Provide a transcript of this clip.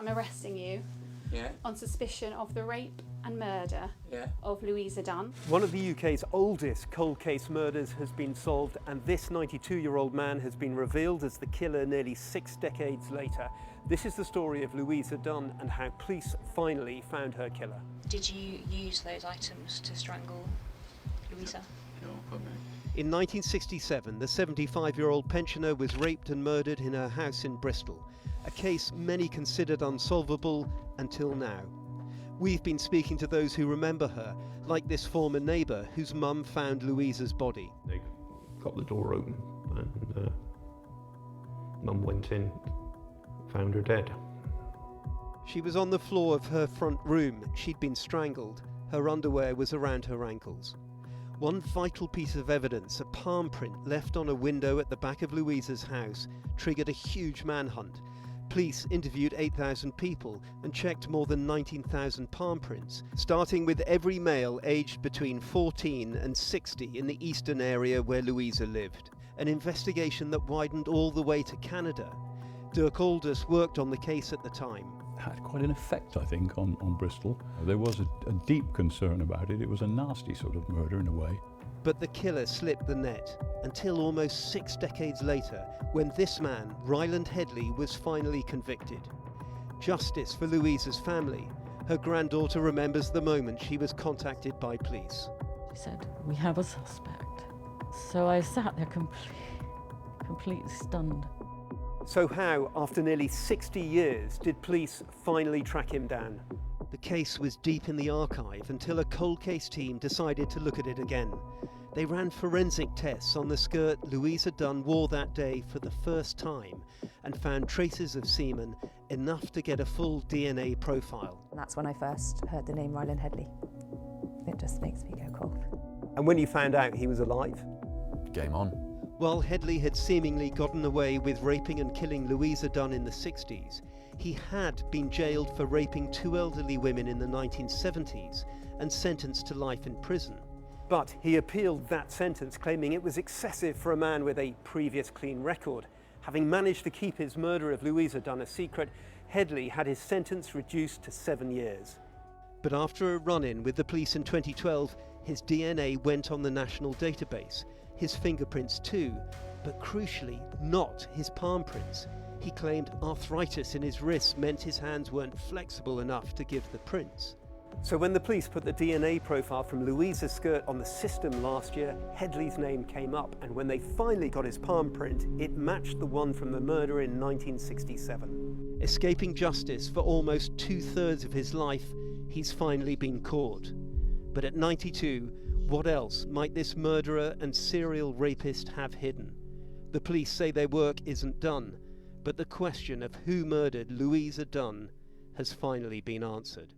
I'm arresting you on suspicion of the rape and murder of Louisa Dunne. One of the UK's oldest cold case murders has been solved, and this 92-year-old man has been revealed as the killer nearly 6 decades later. This is the story of Louisa Dunne and how police finally found her killer. Did you use those items to strangle Louisa? No, probably. In 1967, the 75-year-old pensioner was raped and murdered in her house in Bristol, a case many considered unsolvable until now. We've been speaking to those who remember her, like this former neighbour whose mum found Louisa's body. They got the door open and Mum went in, found her dead. She was on the floor of her front room. She'd been strangled. Her underwear was around her ankles. One vital piece of evidence, a palm print left on a window at the back of Louisa's house, triggered a huge manhunt. Police interviewed 8,000 people and checked more than 19,000 palm prints, starting with every male aged between 14 and 60 in the eastern area where Louisa lived. An investigation that widened all the way to Canada. Dirk Aldous worked on the case at the time. Had quite an effect, I think, on Bristol. There was a deep concern about it. It was a nasty sort of murder in a way. But the killer slipped the net until almost 6 decades later, when this man, Ryland Headley, was finally convicted. Justice for Louisa's family. Her granddaughter remembers the moment she was contacted by police. She said, "We have a suspect." So I sat there completely stunned. So how, after nearly 60 years, did police finally track him down? The case was deep in the archive until a cold case team decided to look at it again. They ran forensic tests on the skirt Louisa Dunne wore that day for the first time and found traces of semen, enough to get a full DNA profile. And that's when I first heard the name Ryland Headley. It just makes me go cold. And when you found out he was alive? Game on. While Headley had seemingly gotten away with raping and killing Louisa Dunne in the 60s, he had been jailed for raping 2 elderly women in the 1970s and sentenced to life in prison. But he appealed that sentence, claiming it was excessive for a man with a previous clean record. Having managed to keep his murder of Louisa Dunne a secret, Headley had his sentence reduced to 7 years. But after a run-in with the police in 2012, his DNA went on the national database, his fingerprints too, but crucially not his palm prints. He claimed arthritis in his wrists meant his hands weren't flexible enough to give the prints. So when the police put the DNA profile from Louisa's skirt on the system last year, Headley's name came up, and when they finally got his palm print, it matched the one from the murder in 1967. Escaping justice for almost 2/3 of his life, he's finally been caught. But at 92, what else might this murderer and serial rapist have hidden? The police say their work isn't done, but the question of who murdered Louisa Dunne has finally been answered.